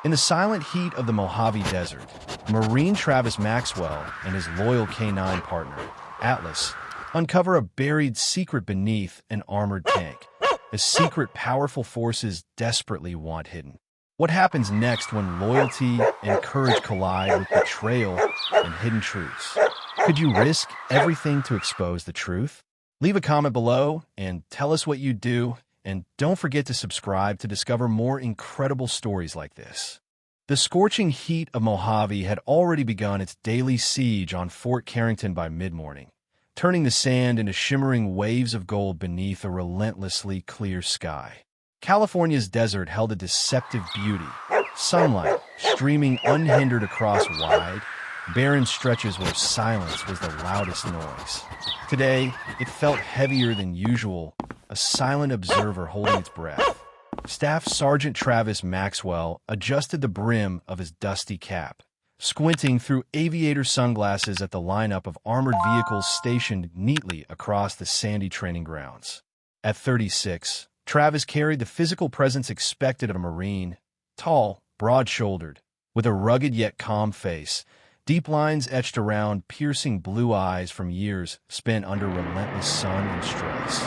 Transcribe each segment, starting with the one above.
In the silent heat of the Mojave Desert, Marine Travis Maxwell and his loyal K-9 partner, Atlas, uncover a buried secret beneath an armored tank, a secret powerful forces desperately want hidden. What happens next when loyalty and courage collide with betrayal and hidden truths? Could you risk everything to expose the truth? Leave a comment below and tell us what you'd do, and don't forget to subscribe to discover more incredible stories like this. The scorching heat of Mojave had already begun its daily siege on Fort Carrington by mid-morning, turning the sand into shimmering waves of gold beneath a relentlessly clear sky. California's desert held a deceptive beauty, sunlight streaming unhindered across wide, barren stretches where silence was the loudest noise. Today, it felt heavier than usual, a silent observer holding its breath. Staff Sergeant Travis Maxwell adjusted the brim of his dusty cap, squinting through aviator sunglasses at the lineup of armored vehicles stationed neatly across the sandy training grounds. At 36, Travis carried the physical presence expected of a Marine, tall, broad-shouldered, with a rugged yet calm face, deep lines etched around piercing blue eyes from years spent under relentless sun and stress.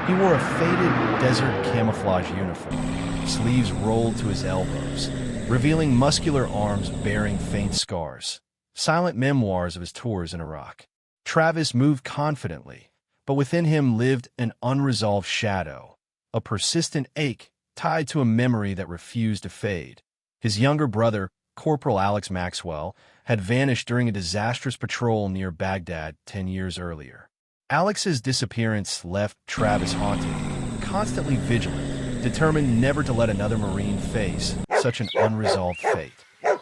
He wore a faded desert camouflage uniform, sleeves rolled to his elbows, revealing muscular arms bearing faint scars, silent memoirs of his tours in Iraq. Travis moved confidently, but within him lived an unresolved shadow, a persistent ache tied to a memory that refused to fade. His younger brother, Corporal Alex Maxwell, had vanished during a disastrous patrol near Baghdad 10 years earlier. Alex's disappearance left Travis haunted, constantly vigilant, determined never to let another Marine face such an unresolved fate.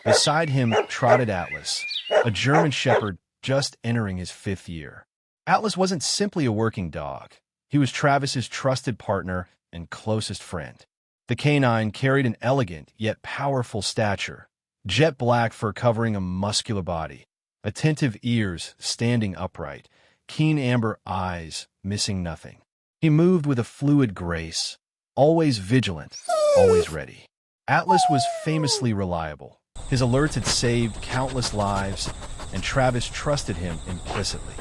Beside him trotted Atlas, a German shepherd just entering his 5th year. Atlas wasn't simply a working dog. He was Travis's trusted partner and closest friend. The canine carried an elegant yet powerful stature, jet black fur covering a muscular body, attentive ears standing upright, keen amber eyes missing nothing. He moved with a fluid grace, always vigilant, always ready. Atlas was famously reliable. His alerts had saved countless lives, and Travis trusted him implicitly.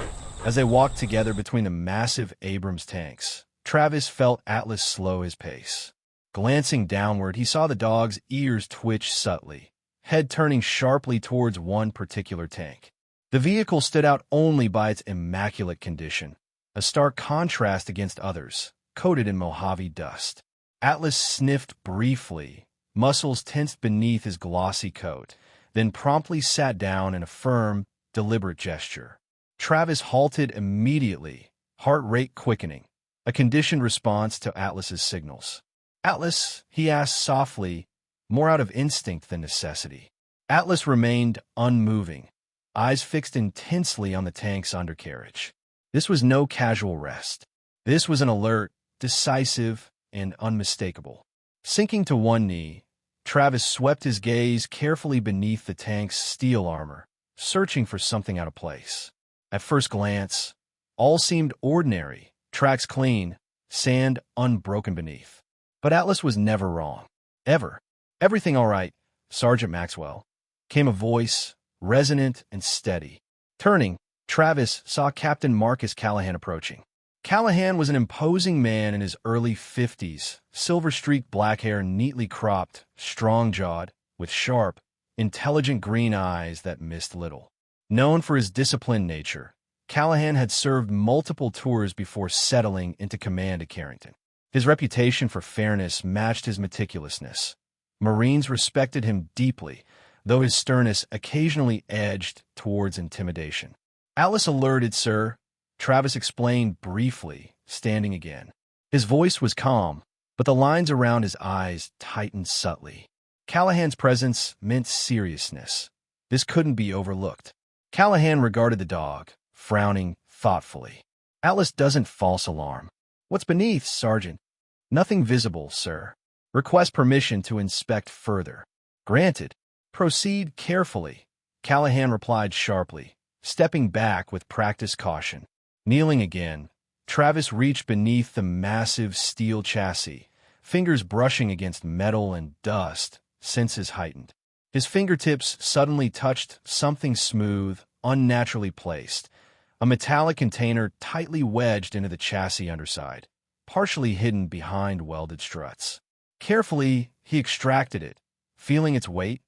As they walked together between the massive Abrams tanks, Travis felt Atlas slow his pace. Glancing downward, he saw the dog's ears twitch subtly, head turning sharply towards one particular tank. The vehicle stood out only by its immaculate condition, a stark contrast against others, coated in Mojave dust. Atlas sniffed briefly, muscles tensed beneath his glossy coat, then promptly sat down in a firm, deliberate gesture. Travis halted immediately, heart rate quickening, a conditioned response to Atlas's signals. "Atlas," he asked softly, more out of instinct than necessity. Atlas remained unmoving, eyes fixed intensely on the tank's undercarriage. This was no casual rest. This was an alert, decisive, and unmistakable. Sinking to one knee, Travis swept his gaze carefully beneath the tank's steel armor, searching for something out of place. At first glance, all seemed ordinary, tracks clean, sand unbroken beneath. But Atlas was never wrong. Ever. "Everything all right, Sergeant Maxwell," came a voice, resonant and steady. Turning, Travis saw Captain Marcus Callahan approaching. Callahan was an imposing man in his early 50s, silver-streaked black hair neatly cropped, strong-jawed, with sharp, intelligent green eyes that missed little. Known for his disciplined nature, Callahan had served multiple tours before settling into command at Carrington. His reputation for fairness matched his meticulousness. Marines respected him deeply, though his sternness occasionally edged towards intimidation. "Atlas alerted, sir," Travis explained briefly, standing again. His voice was calm, but the lines around his eyes tightened subtly. Callahan's presence meant seriousness. This couldn't be overlooked. Callahan regarded the dog, frowning thoughtfully. "Atlas doesn't false alarm." "What's beneath, Sergeant?" "Nothing visible, sir. Request permission to inspect further." "Granted. Proceed carefully," Callahan replied sharply, stepping back with practiced caution. Kneeling again, Travis reached beneath the massive steel chassis, fingers brushing against metal and dust, senses heightened. His fingertips suddenly touched something smooth, unnaturally placed, a metallic container tightly wedged into the chassis underside, partially hidden behind welded struts. Carefully, he extracted it, feeling its weight,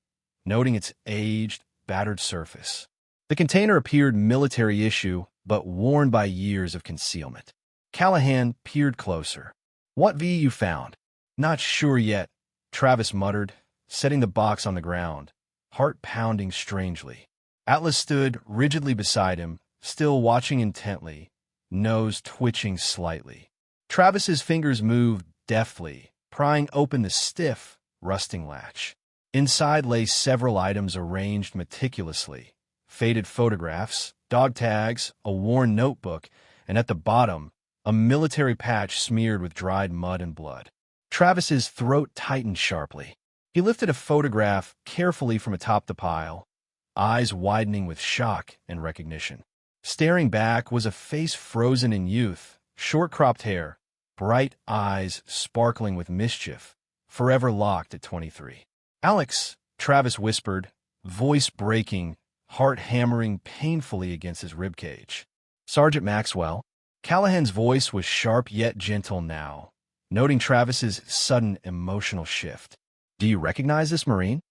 noting its aged, battered surface. The container appeared military issue, but worn by years of concealment. Callahan peered closer. "What V you found?" "Not sure yet," Travis muttered, setting the box on the ground, heart pounding strangely. Atlas stood rigidly beside him, still watching intently, nose twitching slightly. Travis's fingers moved deftly, prying open the stiff, rusting latch. Inside lay several items arranged meticulously: faded photographs, dog tags, a worn notebook, and at the bottom, a military patch smeared with dried mud and blood. Travis's throat tightened sharply. He lifted a photograph carefully from atop the pile, eyes widening with shock and recognition. Staring back was a face frozen in youth, short-cropped hair, bright eyes sparkling with mischief, forever locked at 23. "Alex," Travis whispered, voice breaking, heart hammering painfully against his ribcage. "Sergeant Maxwell." Callahan's voice was sharp yet gentle now, noting Travis's sudden emotional shift. "Do you recognize this Marine?"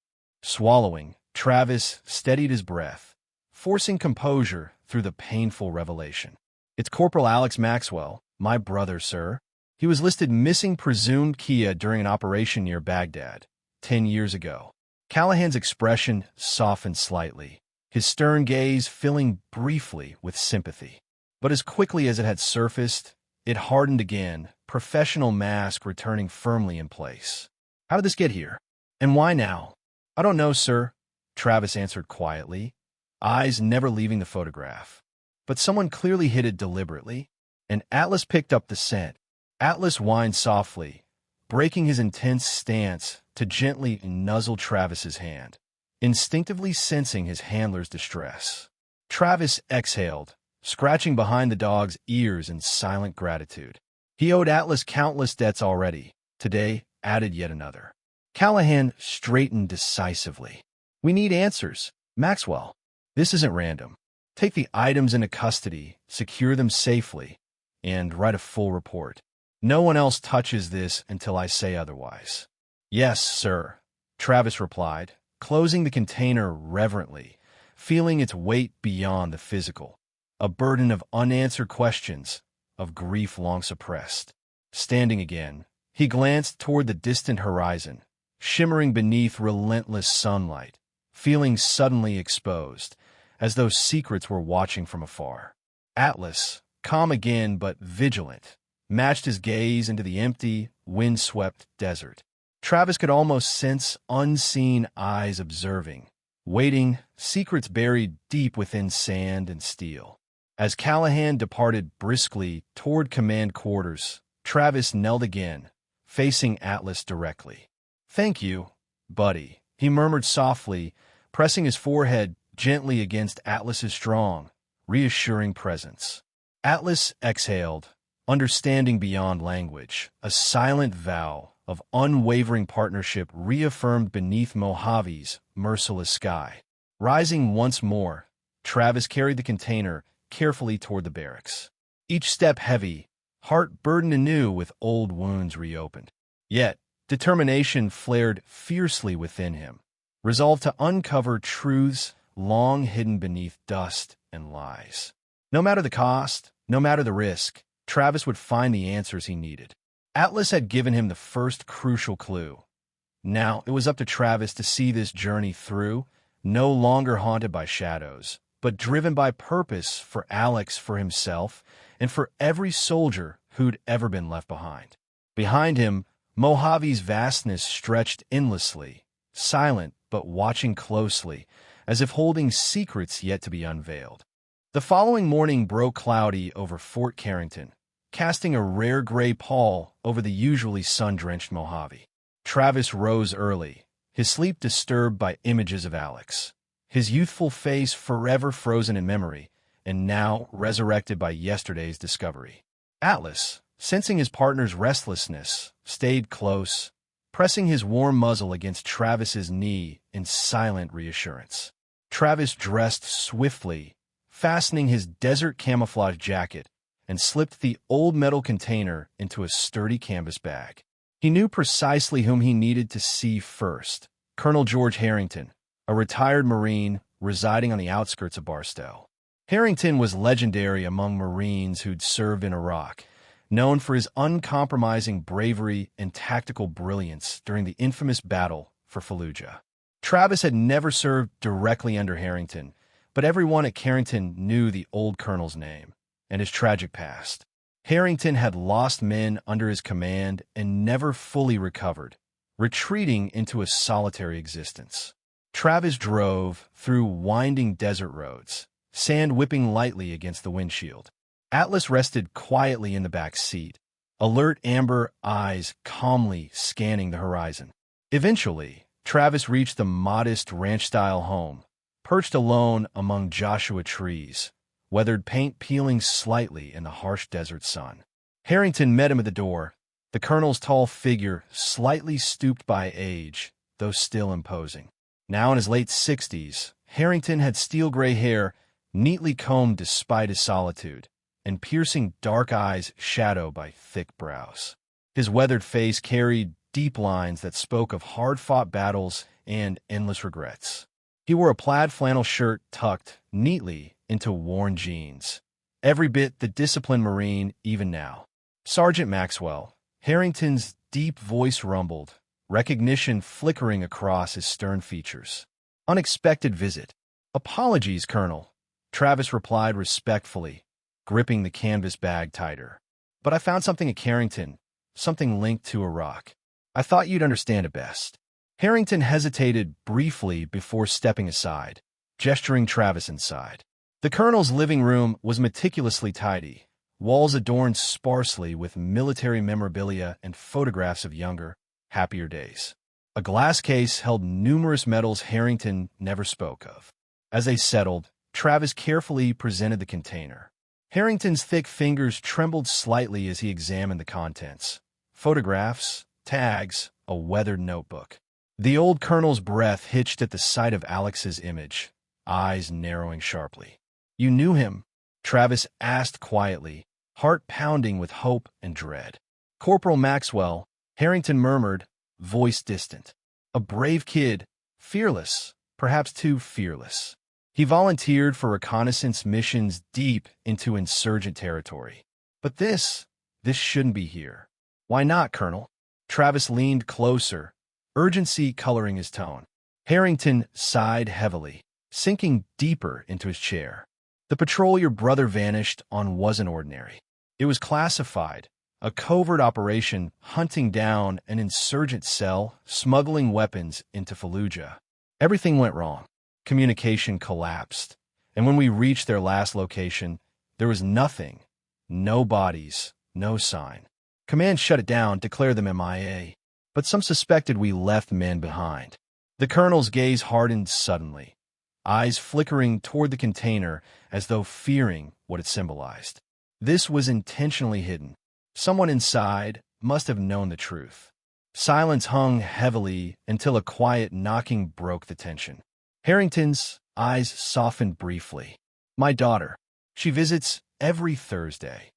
Swallowing, Travis steadied his breath, forcing composure through the painful revelation. "It's Corporal Alex Maxwell, my brother, sir. He was listed missing presumed Kia during an operation near Baghdad, 10 years ago." Callahan's expression softened slightly, his stern gaze filling briefly with sympathy. But as quickly as it had surfaced, it hardened again, professional mask returning firmly in place. "How did this get here? And why now?" "I don't know, sir," Travis answered quietly, eyes never leaving the photograph. "But someone clearly hid it deliberately." And Atlas picked up the scent. Atlas whined softly, breaking his intense stance to gently nuzzle Travis's hand, instinctively sensing his handler's distress. Travis exhaled, scratching behind the dog's ears in silent gratitude. He owed Atlas countless debts already. Today added yet another. Callahan straightened decisively. "We need answers, Maxwell. This isn't random. Take the items into custody, secure them safely, and write a full report. No one else touches this until I say otherwise." "Yes, sir," Travis replied, closing the container reverently, feeling its weight beyond the physical. A burden of unanswered questions, of grief long suppressed. Standing again, he glanced toward the distant horizon, shimmering beneath relentless sunlight, feeling suddenly exposed, as though secrets were watching from afar. Atlas, calm again but vigilant, matched his gaze into the empty, wind-swept desert. Travis could almost sense unseen eyes observing, waiting, secrets buried deep within sand and steel. As Callahan departed briskly toward command quarters, Travis knelt again, facing Atlas directly. "Thank you, buddy," he murmured softly, pressing his forehead gently against Atlas's strong, reassuring presence. Atlas exhaled, understanding beyond language, a silent vow of unwavering partnership reaffirmed beneath Mojave's merciless sky. Rising once more, Travis carried the container carefully toward the barracks. Each step heavy, heart burdened anew with old wounds reopened. Yet, determination flared fiercely within him, resolved to uncover truths long hidden beneath dust and lies. No matter the cost, no matter the risk, Travis would find the answers he needed. Atlas had given him the first crucial clue. Now it was up to Travis to see this journey through, no longer haunted by shadows, but driven by purpose for Alex, for himself, and for every soldier who'd ever been left behind. Behind him, Mojave's vastness stretched endlessly, silent but watching closely, as if holding secrets yet to be unveiled. The following morning broke cloudy over Fort Carrington, casting a rare gray pall over the usually sun-drenched Mojave. Travis rose early, his sleep disturbed by images of Alex, his youthful face forever frozen in memory, and now resurrected by yesterday's discovery. Atlas, sensing his partner's restlessness, stayed close, pressing his warm muzzle against Travis's knee in silent reassurance. Travis dressed swiftly, fastening his desert camouflage jacket, and slipped the old metal container into a sturdy canvas bag. He knew precisely whom he needed to see first: Colonel George Harrington, a retired Marine residing on the outskirts of Barstow. Harrington was legendary among Marines who'd served in Iraq, known for his uncompromising bravery and tactical brilliance during the infamous battle for Fallujah. Travis had never served directly under Harrington, but everyone at Carrington knew the old colonel's name and his tragic past. Harrington had lost men under his command and never fully recovered, retreating into a solitary existence. Travis drove through winding desert roads, sand whipping lightly against the windshield. Atlas rested quietly in the back seat, alert amber eyes calmly scanning the horizon. Eventually, Travis reached the modest ranch-style home, perched alone among Joshua trees, weathered paint peeling slightly in the harsh desert sun. Harrington met him at the door, the colonel's tall figure slightly stooped by age, though still imposing. Now in his late 60s, Harrington had steel-gray hair, neatly combed despite his solitude, and piercing dark eyes shadowed by thick brows. His weathered face carried deep lines that spoke of hard-fought battles and endless regrets. He wore a plaid flannel shirt tucked neatly into worn jeans, every bit the disciplined Marine even now. Sergeant Maxwell. Harrington's deep voice rumbled, recognition flickering across his stern features. Unexpected visit. Apologies, Colonel, Travis replied respectfully, gripping the canvas bag tighter. But I found something at Carrington, something linked to Iraq. I thought you'd understand it best. Harrington hesitated briefly before stepping aside, gesturing Travis inside. The colonel's living room was meticulously tidy, walls adorned sparsely with military memorabilia and photographs of younger, happier days. A glass case held numerous medals Harrington never spoke of. As they settled, Travis carefully presented the container. Harrington's thick fingers trembled slightly as he examined the contents. Photographs, tags, a weathered notebook. The old colonel's breath hitched at the sight of Alex's image, eyes narrowing sharply. You knew him? Travis asked quietly, heart pounding with hope and dread. Corporal Maxwell, Harrington murmured, voice distant. A brave kid, fearless, perhaps too fearless. He volunteered for reconnaissance missions deep into insurgent territory. But this shouldn't be here. Why not, Colonel? Travis leaned closer, urgency coloring his tone. Harrington sighed heavily, sinking deeper into his chair. The patrol your brother vanished on wasn't ordinary. It was classified, a covert operation hunting down an insurgent cell, smuggling weapons into Fallujah. Everything went wrong. Communication collapsed, and when we reached their last location, there was nothing, no bodies, no sign. Command shut it down, declared them MIA, but some suspected we left men behind. The colonel's gaze hardened suddenly, eyes flickering toward the container as though fearing what it symbolized. This was intentionally hidden. Someone inside must have known the truth. Silence hung heavily until a quiet knocking broke the tension. Harrington's eyes softened briefly. My daughter. She visits every Thursday.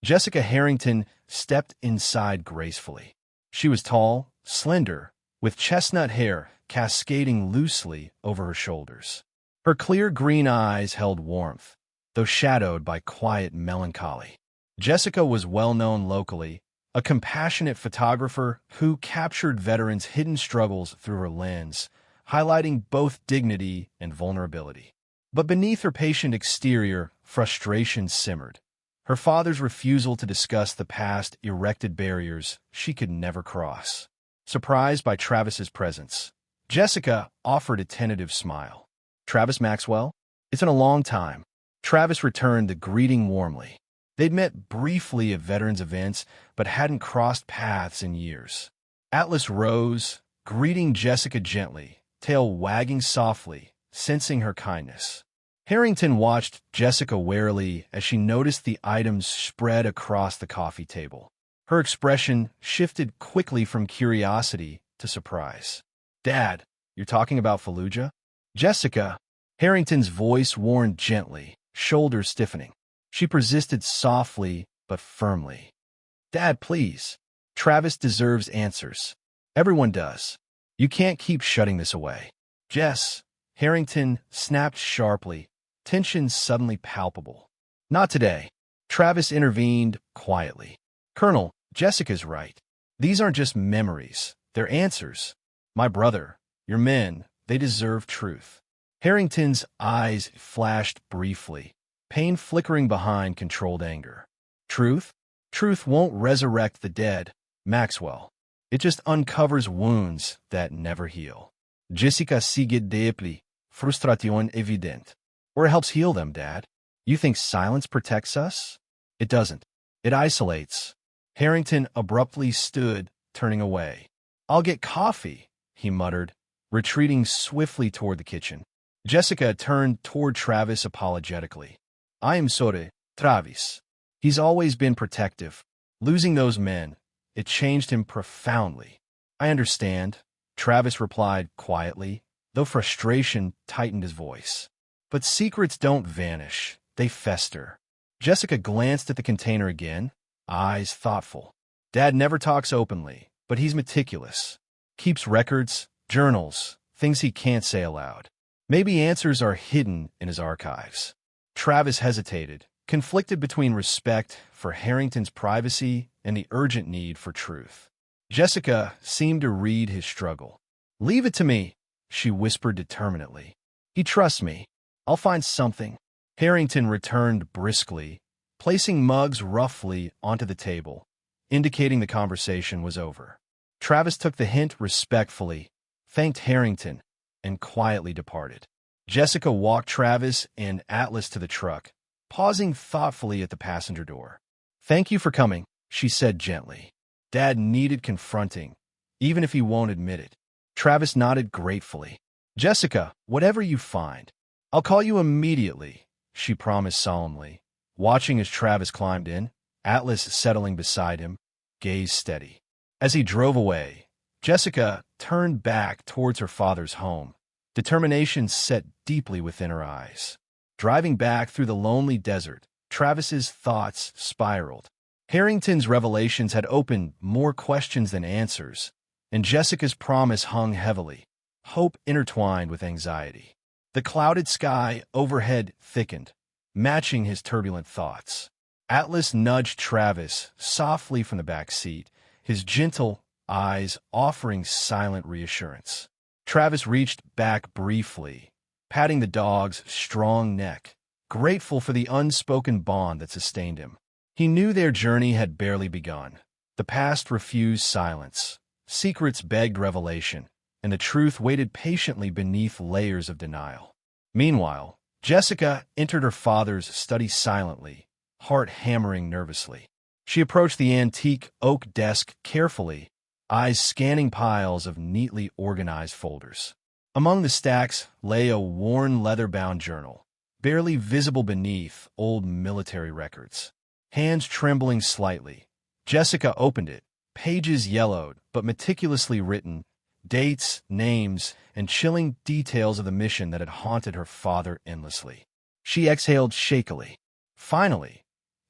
Jessica Harrington stepped inside gracefully. She was tall, slender, with chestnut hair cascading loosely over her shoulders. Her clear green eyes held warmth, though shadowed by quiet melancholy. Jessica was well known locally, a compassionate photographer who captured veterans' hidden struggles through her lens, highlighting both dignity and vulnerability. But beneath her patient exterior, frustration simmered. Her father's refusal to discuss the past erected barriers she could never cross. Surprised by Travis's presence, Jessica offered a tentative smile. Travis Maxwell? It's been a long time. Travis returned the greeting warmly. They'd met briefly at veterans events, but hadn't crossed paths in years. Atlas rose, greeting Jessica gently, tail wagging softly, sensing her kindness. Harrington watched Jessica warily as she noticed the items spread across the coffee table. Her expression shifted quickly from curiosity to surprise. Dad, you're talking about Fallujah? Jessica, Harrington's voice warned gently, shoulders stiffening. She persisted softly but firmly. Dad, please. Travis deserves answers. Everyone does. You can't keep shutting this away. Jess, Harrington snapped sharply, tension suddenly palpable. Not today. Travis intervened quietly. Colonel, Jessica's right. These aren't just memories. They're answers. My brother, your men, they deserve truth. Harrington's eyes flashed briefly, pain flickering behind controlled anger. Truth? Truth won't resurrect the dead, Maxwell. It just uncovers wounds that never heal. Jessica sigue deeply, frustration evident. Or it helps heal them, Dad. You think silence protects us? It doesn't. It isolates. Harrington abruptly stood, turning away. I'll get coffee, he muttered, retreating swiftly toward the kitchen. Jessica turned toward Travis apologetically. I am sorry, Travis. He's always been protective. Losing those men, it changed him profoundly. I understand, Travis replied quietly, though frustration tightened his voice. But secrets don't vanish, they fester. Jessica glanced at the container again, eyes thoughtful. Dad never talks openly, but he's meticulous. Keeps records, journals, things he can't say aloud. Maybe answers are hidden in his archives. Travis hesitated, conflicted between respect for Harrington's privacy and the urgent need for truth. Jessica seemed to read his struggle. Leave it to me, she whispered determinedly. He trusts me. I'll find something. Harrington returned briskly, placing mugs roughly onto the table, indicating the conversation was over. Travis took the hint respectfully, thanked Harrington, and quietly departed. Jessica walked Travis and Atlas to the truck, pausing thoughtfully at the passenger door. Thank you for coming, she said gently. Dad needed confronting, even if he won't admit it. Travis nodded gratefully. Jessica, whatever you find, I'll call you immediately, she promised solemnly. Watching as Travis climbed in, Atlas settling beside him, gaze steady. As he drove away, Jessica turned back towards her father's home, determination set deeply within her eyes. Driving back through the lonely desert, Travis's thoughts spiraled. Harrington's revelations had opened more questions than answers, and Jessica's promise hung heavily, hope intertwined with anxiety. The clouded sky overhead thickened, matching his turbulent thoughts. Atlas nudged Travis softly from the back seat, his gentle eyes offering silent reassurance. Travis reached back briefly, patting the dog's strong neck, grateful for the unspoken bond that sustained him. He knew their journey had barely begun. The past refused silence, secrets begged revelation, and the truth waited patiently beneath layers of denial. Meanwhile, Jessica entered her father's study silently, heart hammering nervously. She approached the antique oak desk carefully, eyes scanning piles of neatly organized folders. Among the stacks lay a worn leather-bound journal, barely visible beneath old military records. Hands trembling slightly, Jessica opened it, pages yellowed but meticulously written, dates, names, and chilling details of the mission that had haunted her father endlessly. She exhaled shakily. Finally,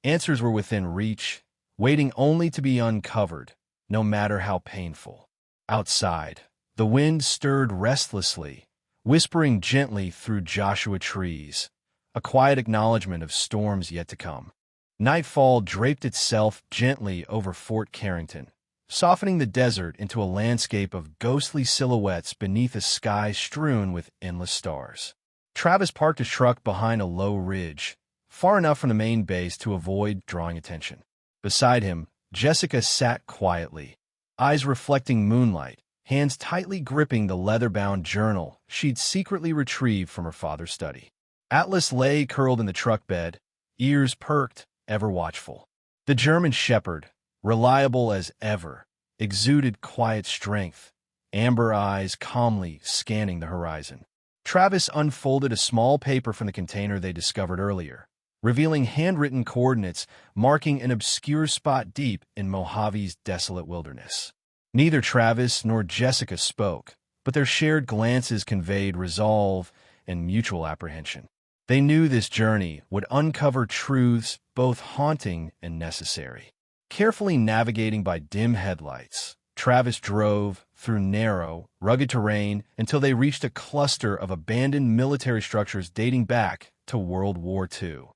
answers were within reach, waiting only to be uncovered, no matter how painful. Outside, the wind stirred restlessly, whispering gently through Joshua trees, a quiet acknowledgement of storms yet to come. Nightfall draped itself gently over Fort Carrington, softening the desert into a landscape of ghostly silhouettes beneath a sky strewn with endless stars. Travis parked his truck behind a low ridge, far enough from the main base to avoid drawing attention. Beside him, Jessica sat quietly, eyes reflecting moonlight, hands tightly gripping the leather-bound journal she'd secretly retrieved from her father's study. Atlas lay curled in the truck bed, ears perked, ever watchful. The German shepherd, reliable as ever, exuded quiet strength, amber eyes calmly scanning the horizon. Travis unfolded a small paper from the container they discovered earlier, revealing handwritten coordinates marking an obscure spot deep in Mojave's desolate wilderness. Neither Travis nor Jessica spoke, but their shared glances conveyed resolve and mutual apprehension. They knew this journey would uncover truths both haunting and necessary. Carefully navigating by dim headlights, Travis drove through narrow, rugged terrain until they reached a cluster of abandoned military structures dating back to World War II.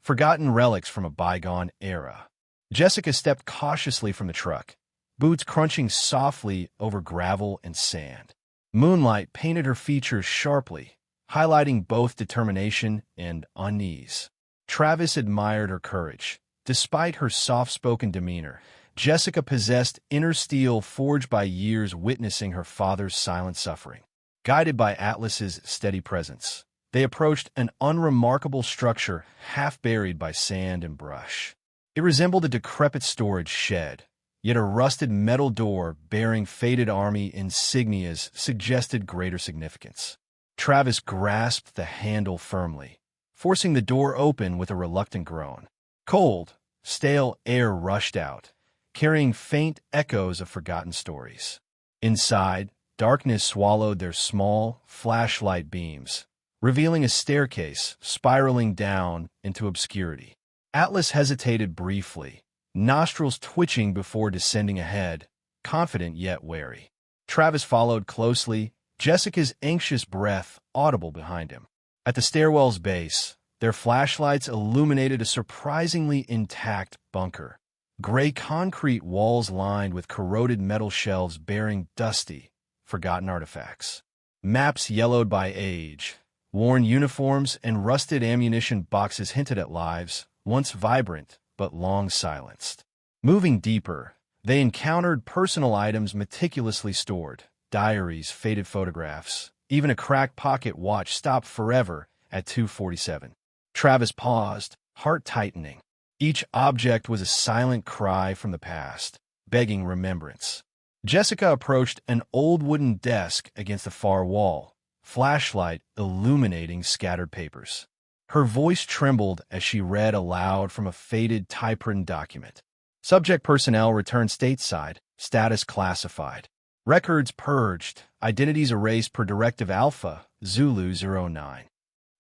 Forgotten relics from a bygone era. Jessica stepped cautiously from the truck, boots crunching softly over gravel and sand. Moonlight painted her features sharply, highlighting both determination and unease. Travis admired her courage. Despite her soft-spoken demeanor, Jessica possessed inner steel forged by years witnessing her father's silent suffering. Guided by Atlas's steady presence, they approached an unremarkable structure half buried by sand and brush. It resembled a decrepit storage shed, yet a rusted metal door bearing faded army insignias suggested greater significance. Travis grasped the handle firmly, forcing the door open with a reluctant groan. Cold, stale air rushed out, carrying faint echoes of forgotten stories. Inside, darkness swallowed their small, flashlight beams, revealing a staircase spiraling down into obscurity. Atlas hesitated briefly, nostrils twitching before descending ahead, confident yet wary. Travis followed closely, Jessica's anxious breath audible behind him. At the stairwell's base, their flashlights illuminated a surprisingly intact bunker. Gray concrete walls lined with corroded metal shelves bearing dusty, forgotten artifacts. Maps yellowed by age, worn uniforms, and rusted ammunition boxes hinted at lives, once vibrant but long silenced. Moving deeper, they encountered personal items meticulously stored, diaries, faded photographs, even a cracked pocket watch stopped forever at 2:47. Travis paused, heart tightening. Each object was a silent cry from the past, begging remembrance. Jessica approached an old wooden desk against the far wall, flashlight illuminating scattered papers. Her voice trembled as she read aloud from a faded typewritten document. Subject personnel returned stateside, status classified. Records purged, identities erased per Directive Alpha, Zulu 09.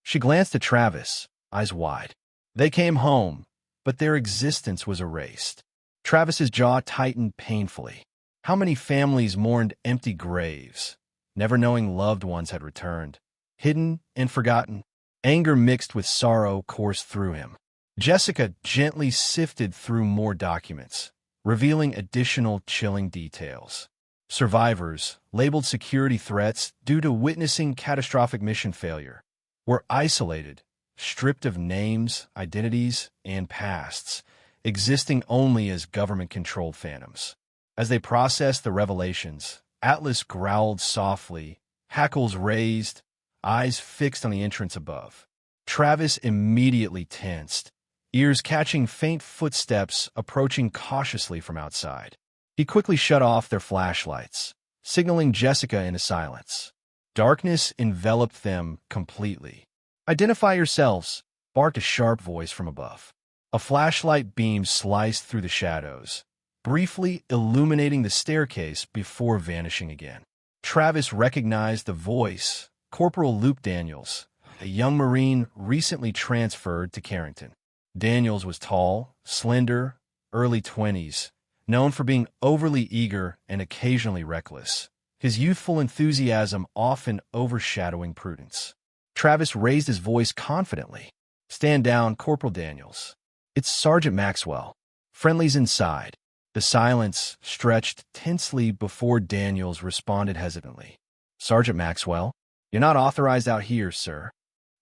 She glanced at Travis, eyes wide. They came home, but their existence was erased. Travis's jaw tightened painfully. How many families mourned empty graves, never knowing loved ones had returned, hidden and forgotten? Anger mixed with sorrow coursed through him. Jessica gently sifted through more documents, revealing additional chilling details. Survivors, labeled security threats due to witnessing catastrophic mission failure, were isolated, stripped of names, identities, and pasts, existing only as government-controlled phantoms. As they processed the revelations, Atlas growled softly, hackles raised, eyes fixed on the entrance above. Travis immediately tensed, ears catching faint footsteps approaching cautiously from outside. He quickly shut off their flashlights, signaling Jessica into silence. Darkness enveloped them completely. "Identify yourselves," barked a sharp voice from above. A flashlight beam sliced through the shadows, briefly illuminating the staircase before vanishing again. Travis recognized the voice, Corporal Luke Daniels, a young Marine recently transferred to Carrington. Daniels was tall, slender, early 20s, known for being overly eager and occasionally reckless, his youthful enthusiasm often overshadowing prudence. Travis raised his voice confidently. "Stand down, Corporal Daniels. It's Sergeant Maxwell. Friendly's inside." The silence stretched tensely before Daniels responded hesitantly. "Sergeant Maxwell, you're not authorized out here, sir."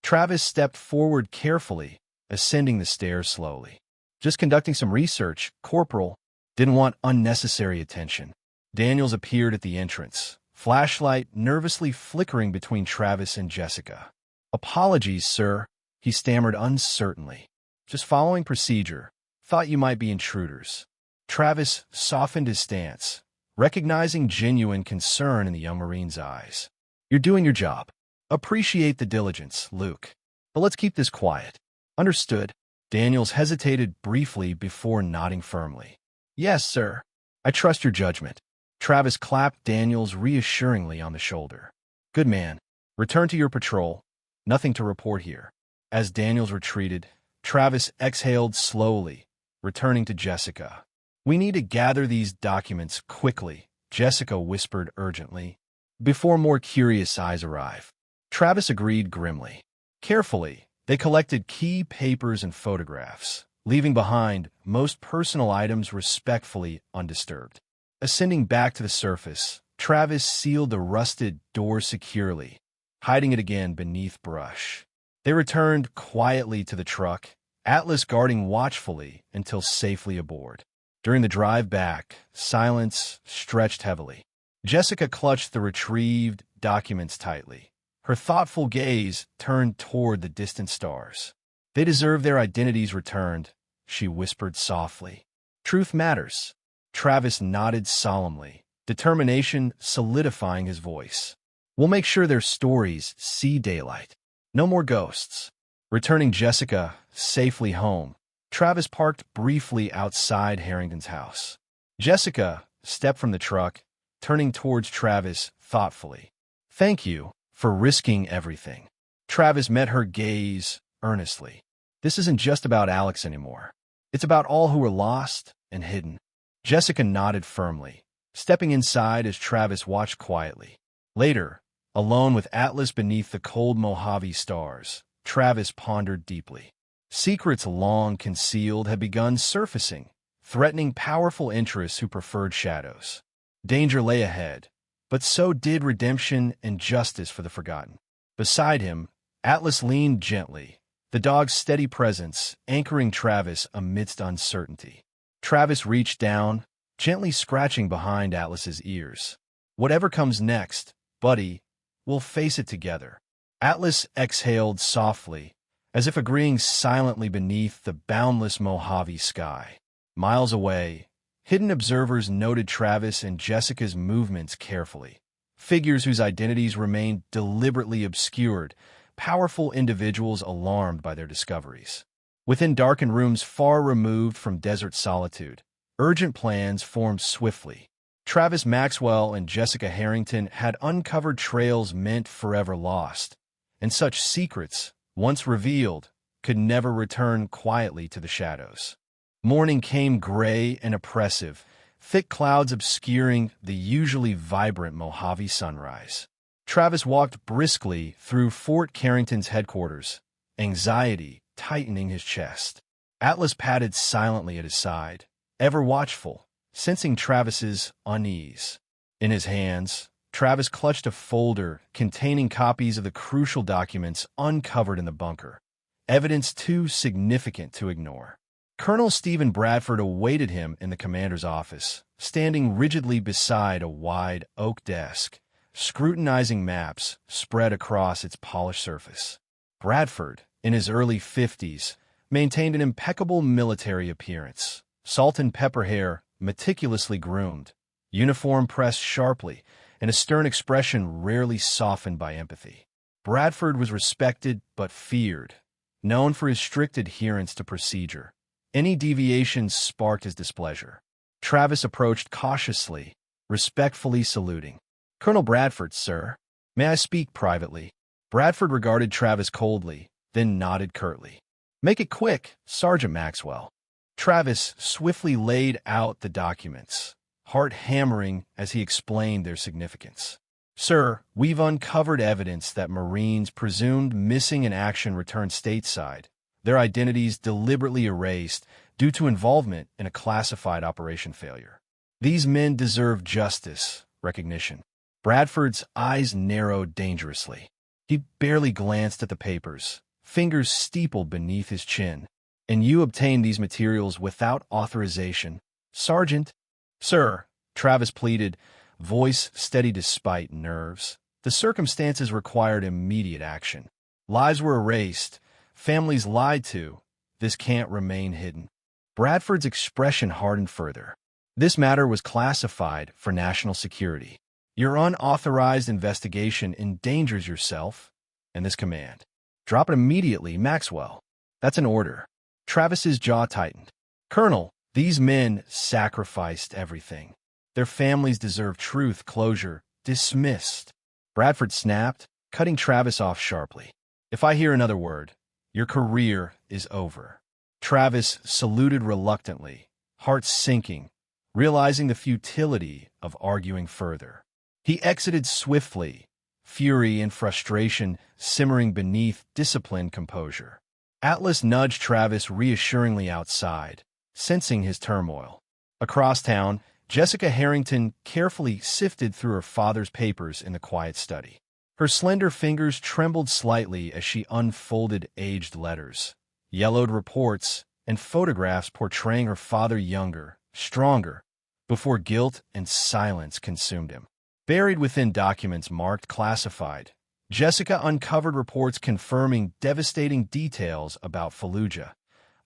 Travis stepped forward carefully, ascending the stairs slowly. "Just conducting some research, Corporal." Didn't want unnecessary attention. Daniels appeared at the entrance, flashlight nervously flickering between Travis and Jessica. "Apologies, sir," he stammered uncertainly. "Just following procedure. Thought you might be intruders." Travis softened his stance, recognizing genuine concern in the young Marine's eyes. "You're doing your job. Appreciate the diligence, Luke. But let's keep this quiet." "Understood." Daniels hesitated briefly before nodding firmly. "Yes, sir. I trust your judgment." Travis clapped Daniels reassuringly on the shoulder. Good man. Return to your patrol. Nothing to report here. As Daniels retreated, Travis exhaled slowly, returning to Jessica. We need to gather these documents quickly, Jessica whispered urgently, before more curious eyes arrive. Travis agreed grimly. Carefully, they collected key papers and photographs, leaving behind most personal items respectfully undisturbed. Ascending back to the surface, Travis sealed the rusted door securely, hiding it again beneath brush. They returned quietly to the truck, Atlas guarding watchfully until safely aboard. During the drive back, silence stretched heavily. Jessica clutched the retrieved documents tightly, her thoughtful gaze turned toward the distant stars. They deserve their identities returned, she whispered softly. Truth matters. Travis nodded solemnly, determination solidifying his voice. We'll make sure their stories see daylight. No more ghosts. Returning Jessica safely home, Travis parked briefly outside Harrington's house. Jessica stepped from the truck, turning towards Travis thoughtfully. Thank you for risking everything. Travis met her gaze earnestly. This isn't just about Alex anymore. It's about all who were lost and hidden. Jessica nodded firmly, stepping inside as Travis watched quietly. Later, alone with Atlas beneath the cold Mojave stars, Travis pondered deeply. Secrets long concealed had begun surfacing, threatening powerful interests who preferred shadows. Danger lay ahead, but so did redemption and justice for the forgotten. Beside him, Atlas leaned gently, the dog's steady presence anchoring Travis amidst uncertainty. Travis reached down, gently scratching behind Atlas's ears. Whatever comes next, buddy, we'll face it together. Atlas exhaled softly, as if agreeing silently beneath the boundless Mojave sky. Miles away, hidden observers noted Travis and Jessica's movements carefully. Figures whose identities remained deliberately obscured, powerful individuals alarmed by their discoveries. Within darkened rooms far removed from desert solitude, urgent plans formed swiftly. Travis Maxwell and Jessica Harrington had uncovered trails meant forever lost, and such secrets, once revealed, could never return quietly to the shadows. Morning came gray and oppressive, thick clouds obscuring the usually vibrant Mojave sunrise. Travis walked briskly through Fort Carrington's headquarters, anxiety tightening his chest. Atlas padded silently at his side, ever watchful, sensing Travis's unease. In his hands, Travis clutched a folder containing copies of the crucial documents uncovered in the bunker, evidence too significant to ignore. Colonel Stephen Bradford awaited him in the commander's office, standing rigidly beside a wide oak desk, scrutinizing maps spread across its polished surface. Bradford, in his early 50s, maintained an impeccable military appearance, salt and pepper hair meticulously groomed, uniform pressed sharply, and a stern expression rarely softened by empathy. Bradford was respected but feared, known for his strict adherence to procedure. Any deviations sparked his displeasure. Travis approached cautiously, respectfully saluting. "Colonel Bradford, sir. May I speak privately?" Bradford regarded Travis coldly, then nodded curtly. "Make it quick, Sergeant Maxwell." Travis swiftly laid out the documents, heart hammering as he explained their significance. "Sir, we've uncovered evidence that Marines presumed missing in action returned stateside, their identities deliberately erased due to involvement in a classified operation failure. These men deserve justice, recognition." Bradford's eyes narrowed dangerously. He barely glanced at the papers, fingers steepled beneath his chin. "And you obtained these materials without authorization, Sergeant?" "Sir," Travis pleaded, voice steady despite nerves. "The circumstances required immediate action. Lives were erased, families lied to. This can't remain hidden." Bradford's expression hardened further. "This matter was classified for national security. Your unauthorized investigation endangers yourself and this command. Drop it immediately, Maxwell." "That's an order." Travis's jaw tightened. "Colonel, these men sacrificed everything. Their families deserve truth, closure, dismissed. Bradford snapped, cutting Travis off sharply. If I hear another word, your career is over. Travis saluted reluctantly, heart sinking, realizing the futility of arguing further. He exited swiftly, fury and frustration simmering beneath disciplined composure. Atlas nudged Travis reassuringly outside, sensing his turmoil. Across town, Jessica Harrington carefully sifted through her father's papers in the quiet study. Her slender fingers trembled slightly as she unfolded aged letters, yellowed reports, and photographs portraying her father younger, stronger, before guilt and silence consumed him. Buried within documents marked classified, Jessica uncovered reports confirming devastating details about Fallujah,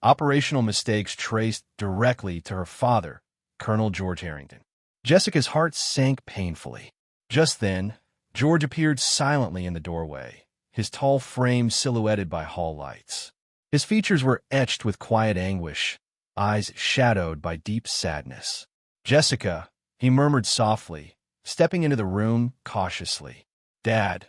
operational mistakes traced directly to her father, Colonel George Harrington. Jessica's heart sank painfully. Just then, George appeared silently in the doorway, his tall frame silhouetted by hall lights. His features were etched with quiet anguish, eyes shadowed by deep sadness. "Jessica," he murmured softly, stepping into the room cautiously. "Dad."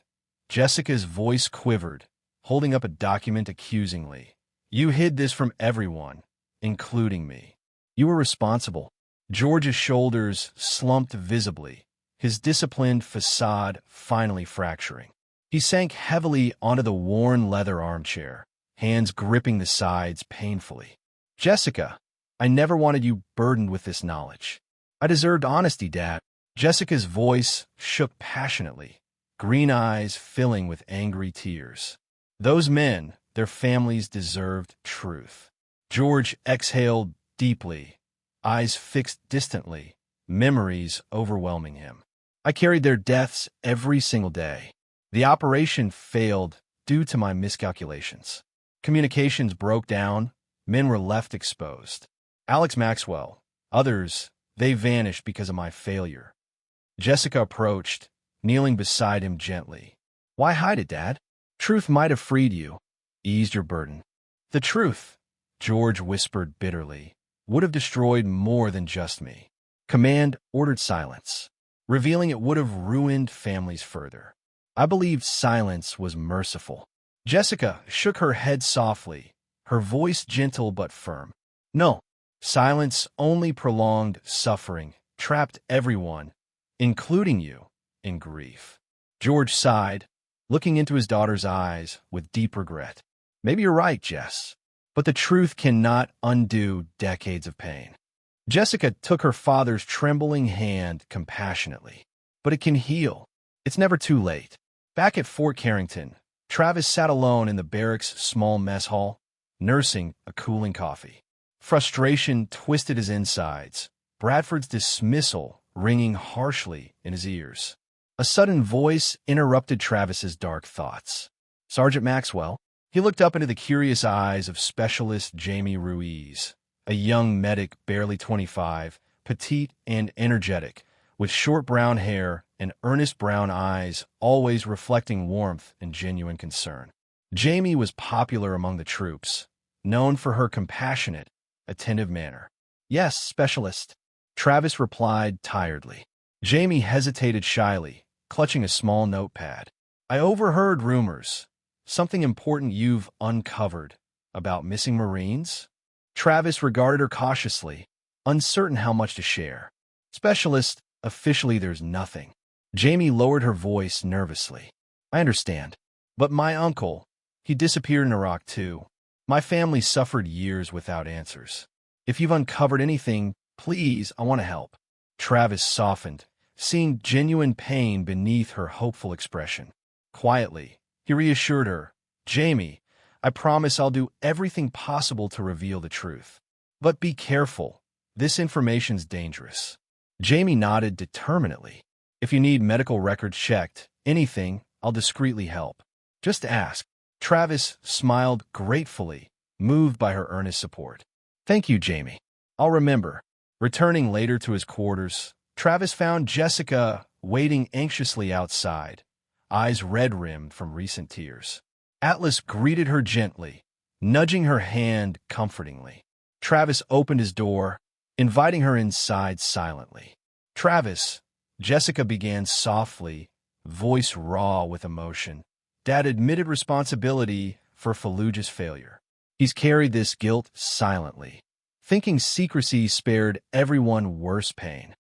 Jessica's voice quivered, holding up a document accusingly. "You hid this from everyone, including me. You were responsible." George's shoulders slumped visibly, his disciplined facade finally fracturing. He sank heavily onto the worn leather armchair, hands gripping the sides painfully. "Jessica, I never wanted you burdened with this knowledge. I deserved honesty, Dad." Jessica's voice shook passionately, green eyes filling with angry tears. Those men, their families deserved truth. George exhaled deeply, eyes fixed distantly, memories overwhelming him. "I carried their deaths every single day. The operation failed due to my miscalculations. Communications broke down, men were left exposed. Alex Maxwell, others, they vanished because of my failure." Jessica approached, kneeling beside him gently. "Why hide it, Dad? Truth might have freed you, eased your burden." "The truth," George whispered bitterly, "would have destroyed more than just me." Command ordered silence, revealing it would have ruined families further. I believed silence was merciful. Jessica shook her head softly, her voice gentle but firm. "No, silence only prolonged suffering, trapped everyone, including you, in grief." George sighed, looking into his daughter's eyes with deep regret. "Maybe you're right, Jess, but the truth cannot undo decades of pain." Jessica took her father's trembling hand compassionately. "But it can heal. It's never too late." Back at Fort Carrington, Travis sat alone in the barracks' small mess hall, nursing a cooling coffee. Frustration twisted his insides, Bradford's dismissal ringing harshly in his ears. A sudden voice interrupted Travis's dark thoughts. "Sergeant Maxwell." He looked up into the curious eyes of Specialist Jamie Ruiz, a young medic barely 25, petite and energetic, with short brown hair and earnest brown eyes always reflecting warmth and genuine concern. Jamie was popular among the troops, known for her compassionate, attentive manner. "Yes, Specialist," Travis replied tiredly. Jamie hesitated shyly, clutching a small notepad. "I overheard rumors. Something important you've uncovered about missing Marines?" Travis regarded her cautiously, uncertain how much to share. "Specialist, officially there's nothing." Jamie lowered her voice nervously. "I understand. But my uncle, he disappeared in Iraq too. My family suffered years without answers. If you've uncovered anything, please, I want to help." Travis softened, seeing genuine pain beneath her hopeful expression. Quietly, he reassured her, "Jamie, I promise I'll do everything possible to reveal the truth. But be careful. This information's dangerous." Jamie nodded determinedly. "If you need medical records checked, anything, I'll discreetly help. Just ask." Travis smiled gratefully, moved by her earnest support. "Thank you, Jamie. I'll remember." Returning later to his quarters, Travis found Jessica waiting anxiously outside, eyes red-rimmed from recent tears. Atlas greeted her gently, nudging her hand comfortingly. Travis opened his door, inviting her inside silently. Travis, Jessica began softly, voice raw with emotion. Dad admitted responsibility for Fallujah's failure. He's carried this guilt silently, thinking secrecy spared everyone worse pain.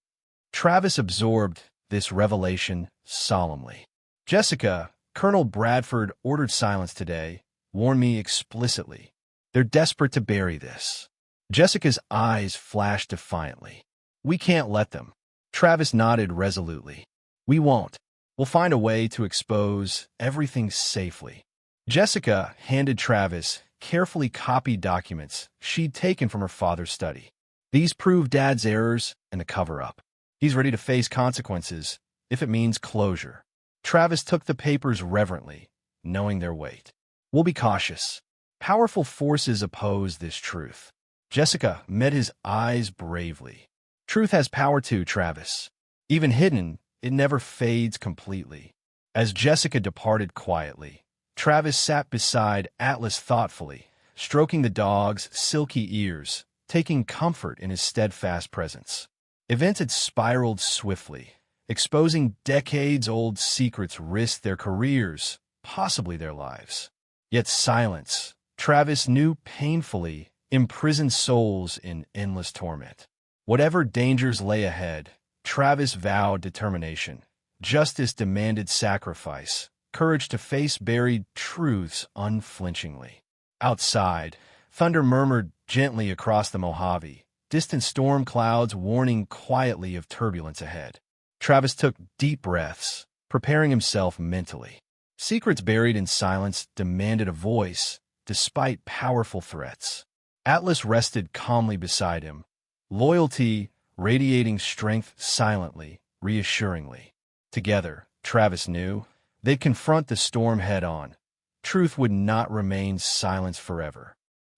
Travis absorbed this revelation solemnly. Jessica, Colonel Bradford ordered silence today, warned me explicitly. They're desperate to bury this. Jessica's eyes flashed defiantly. We can't let them. Travis nodded resolutely. We won't. We'll find a way to expose everything safely. Jessica handed Travis carefully copied documents she'd taken from her father's study. These prove Dad's errors and the cover-up. He's ready to face consequences if it means closure. Travis took the papers reverently, knowing their weight. We'll be cautious. Powerful forces oppose this truth. Jessica met his eyes bravely. Truth has power too, Travis. Even hidden, it never fades completely. As Jessica departed quietly, Travis sat beside Atlas thoughtfully, stroking the dog's silky ears, taking comfort in his steadfast presence. Events had spiraled swiftly, exposing decades-old secrets risked their careers, possibly their lives. Yet silence, Travis knew painfully, imprisoned souls in endless torment. Whatever dangers lay ahead, Travis vowed determination. Justice demanded sacrifice, courage to face buried truths unflinchingly. Outside, thunder murmured gently across the Mojave, distant storm clouds warning quietly of turbulence ahead. Travis took deep breaths, preparing himself mentally. Secrets buried in silence demanded a voice, despite powerful threats. Atlas rested calmly beside him, loyalty radiating strength silently, reassuringly. Together, Travis knew, they'd confront the storm head-on. Truth would not remain silent forever.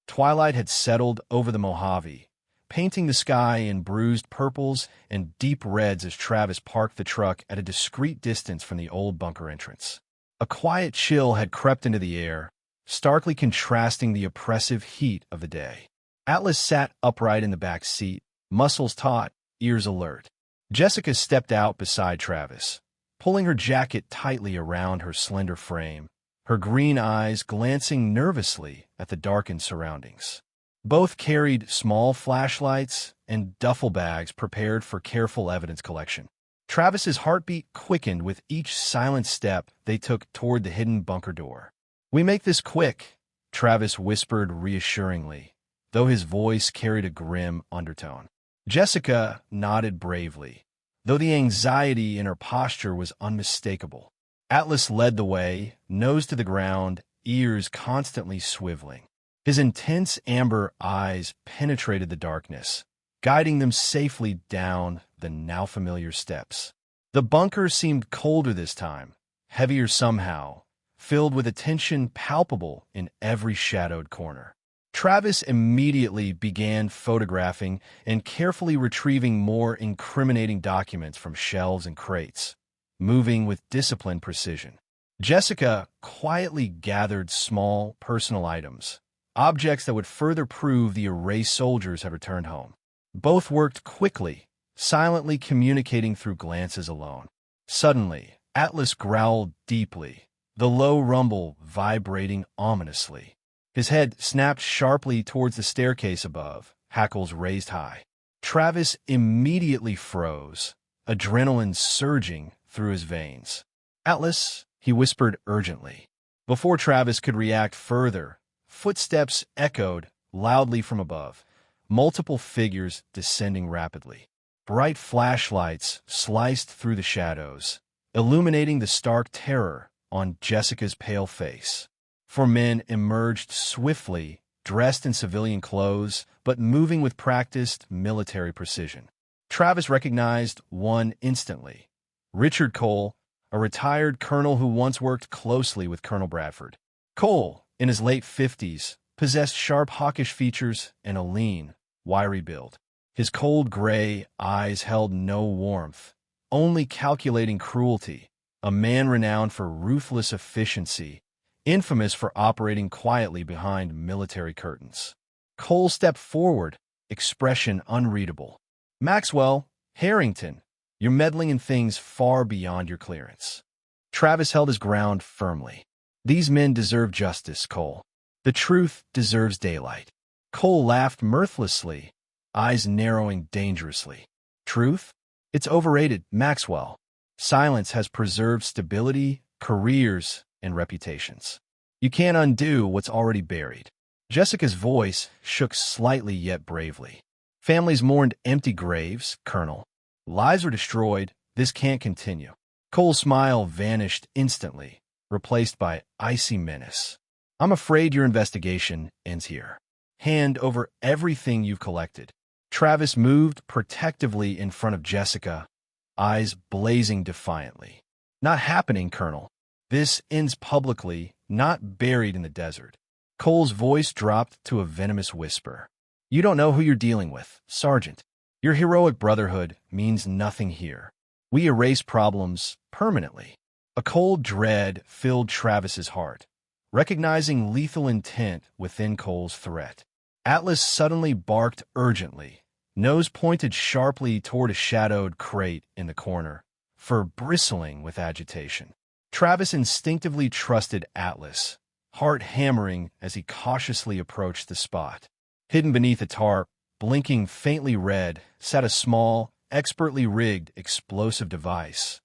Twilight had settled over the Mojave, painting the sky in bruised purples and deep reds as Travis parked the truck at a discreet distance from the old bunker entrance. A quiet chill had crept into the air, starkly contrasting the oppressive heat of the day. Atlas sat upright in the back seat, muscles taut, ears alert. Jessica stepped out beside Travis, pulling her jacket tightly around her slender frame, her green eyes glancing nervously at the darkened surroundings. Both carried small flashlights and duffel bags prepared for careful evidence collection. Travis's heartbeat quickened with each silent step they took toward the hidden bunker door. "We make this quick," Travis whispered reassuringly, though his voice carried a grim undertone. Jessica nodded bravely, though the anxiety in her posture was unmistakable. Atlas led the way, nose to the ground, ears constantly swiveling. His intense amber eyes penetrated the darkness, guiding them safely down the now familiar steps. The bunker seemed colder this time, heavier somehow, filled with a tension palpable in every shadowed corner. Travis immediately began photographing and carefully retrieving more incriminating documents from shelves and crates, moving with disciplined precision. Jessica quietly gathered small, personal items, objects that would further prove the erased soldiers had returned home. Both worked quickly, silently communicating through glances alone. Suddenly, Atlas growled deeply, the low rumble vibrating ominously. His head snapped sharply towards the staircase above, hackles raised high. Travis immediately froze, adrenaline surging through his veins. "Atlas," he whispered urgently. Before Travis could react further, footsteps echoed loudly from above, multiple figures descending rapidly. Bright flashlights sliced through the shadows, illuminating the stark terror on Jessica's pale face. Four men emerged swiftly, dressed in civilian clothes, but moving with practiced military precision. Travis recognized one instantly. Richard Cole, a retired colonel who once worked closely with Colonel Bradford. Cole, in his late 50s, possessed sharp hawkish features and a lean, wiry build. His cold gray eyes held no warmth, only calculating cruelty, a man renowned for ruthless efficiency, infamous for operating quietly behind military curtains. Cole stepped forward, expression unreadable. "Maxwell, Harrington, You're meddling in things far beyond your clearance. Travis held his ground firmly. These men deserve justice, Cole. The truth deserves daylight. Cole laughed mirthlessly, eyes narrowing dangerously. Truth? It's overrated, Maxwell. Silence has preserved stability, careers, and reputations. You can't undo what's already buried. Jessica's voice shook slightly yet bravely. Families mourned empty graves, Colonel. Lives were destroyed. This can't continue. Cole's smile vanished instantly, replaced by icy menace. I'm afraid your investigation ends here. Hand over everything you've collected. Travis moved protectively in front of Jessica, eyes blazing defiantly. Not happening, Colonel. This ends publicly, not buried in the desert. Cole's voice dropped to a venomous whisper. You don't know who you're dealing with, Sergeant. Your heroic brotherhood means nothing here. We erase problems permanently. A cold dread filled Travis's heart, recognizing lethal intent within Cole's threat. Atlas suddenly barked urgently, nose pointed sharply toward a shadowed crate in the corner, fur bristling with agitation. Travis instinctively trusted Atlas, heart hammering as he cautiously approached the spot. Hidden beneath a tarp, blinking faintly red, sat a small, expertly rigged explosive device,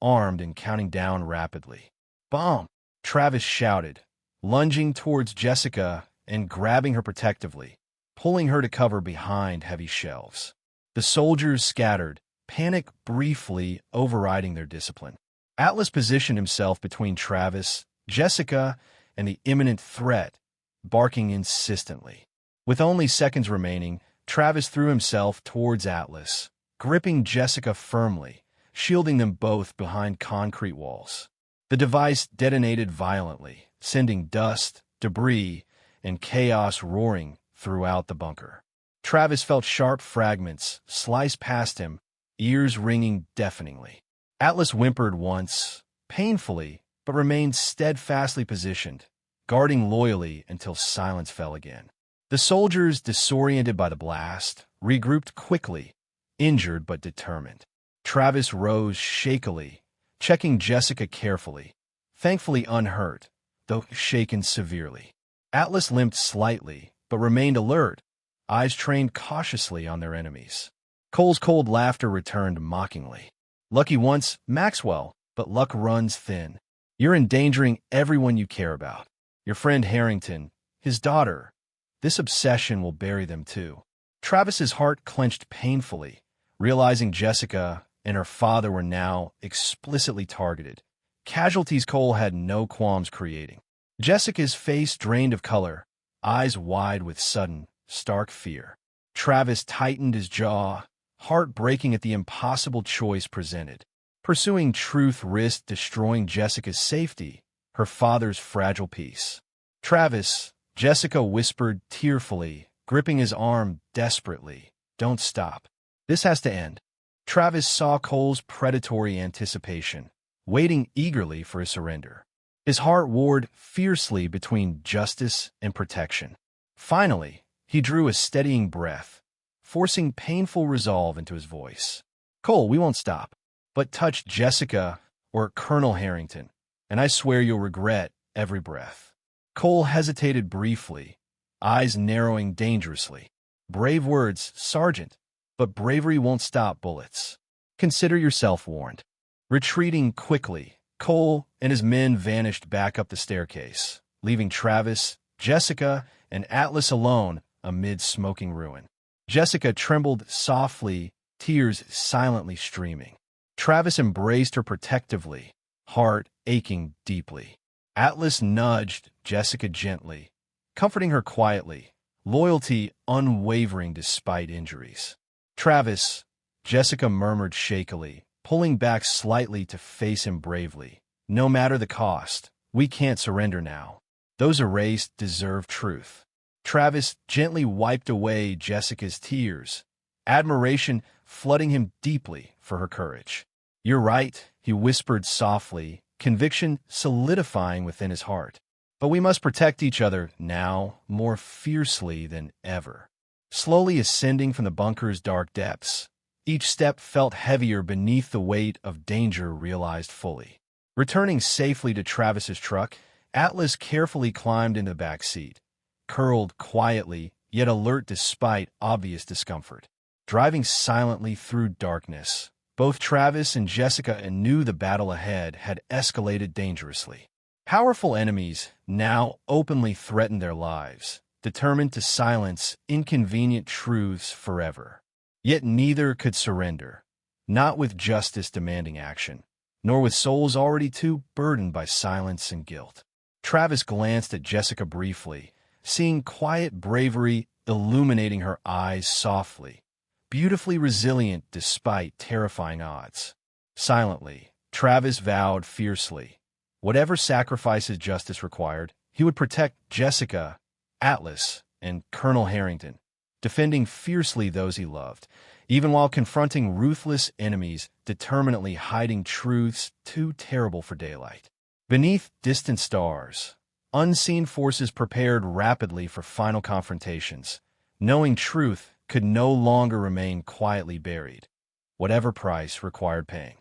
armed and counting down rapidly. Bomb! Travis shouted, lunging towards Jessica and grabbing her protectively, pulling her to cover behind heavy shelves. The soldiers scattered, panic briefly overriding their discipline. Atlas positioned himself between Travis, Jessica, and the imminent threat, barking insistently. With only seconds remaining, Travis threw himself towards Atlas, gripping Jessica firmly, shielding them both behind concrete walls. The device detonated violently, sending dust, debris, and chaos roaring throughout the bunker. Travis felt sharp fragments slice past him, ears ringing deafeningly. Atlas whimpered once, painfully, but remained steadfastly positioned, guarding loyally until silence fell again. The soldiers, disoriented by the blast, regrouped quickly, injured but determined. Travis rose shakily, checking Jessica carefully, thankfully unhurt, though shaken severely. Atlas limped slightly, but remained alert, eyes trained cautiously on their enemies. Cole's cold laughter returned mockingly. Lucky once, Maxwell, but luck runs thin. You're endangering everyone you care about. Your friend Harrington, his daughter. This obsession will bury them too. Travis's heart clenched painfully, realizing Jessica and her father were now explicitly targeted. Casualties Cole had no qualms creating. Jessica's face drained of color, eyes wide with sudden, stark fear. Travis tightened his jaw, heart breaking at the impossible choice presented. Pursuing truth risked destroying Jessica's safety, her father's fragile peace. Travis, Jessica whispered tearfully, gripping his arm desperately, don't stop. This has to end. Travis saw Cole's predatory anticipation, waiting eagerly for his surrender. His heart warred fiercely between justice and protection. Finally, he drew a steadying breath, forcing painful resolve into his voice. Cole, we won't stop. But touch Jessica or Colonel Harrington, and I swear you'll regret every breath. Cole hesitated briefly, eyes narrowing dangerously. Brave words, Sergeant, but bravery won't stop bullets. Consider yourself warned. Retreating quickly, Cole and his men vanished back up the staircase, leaving Travis, Jessica, and Atlas alone amid smoking ruin. Jessica trembled softly, tears silently streaming. Travis embraced her protectively, heart aching deeply. Atlas nudged Jessica gently, comforting her quietly, loyalty unwavering despite injuries. Travis, Jessica murmured shakily, pulling back slightly to face him bravely. No matter the cost, we can't surrender now. Those erased deserve truth. Travis gently wiped away Jessica's tears, admiration flooding him deeply for her courage. You're right, he whispered softly, conviction solidifying within his heart. But we must protect each other now more fiercely than ever. Slowly ascending from the bunker's dark depths, Each step felt heavier beneath the weight of danger realized fully. Returning safely to Travis's truck, Atlas carefully climbed into the back seat, curled quietly, yet alert despite obvious discomfort. Driving silently through darkness, both Travis and Jessica knew the battle ahead had escalated dangerously. Powerful enemies now openly threatened their lives, determined to silence inconvenient truths forever. Yet neither could surrender, not with justice demanding action, nor with souls already too burdened by silence and guilt. Travis glanced at Jessica briefly, seeing quiet bravery illuminating her eyes softly, beautifully resilient despite terrifying odds. Silently, Travis vowed fiercely, whatever sacrifices justice required, he would protect Jessica, Atlas, and Colonel Harrington, defending fiercely those he loved, even while confronting ruthless enemies determinately hiding truths too terrible for daylight. Beneath distant stars, unseen forces prepared rapidly for final confrontations, knowing truth could no longer remain quietly buried, whatever price required paying.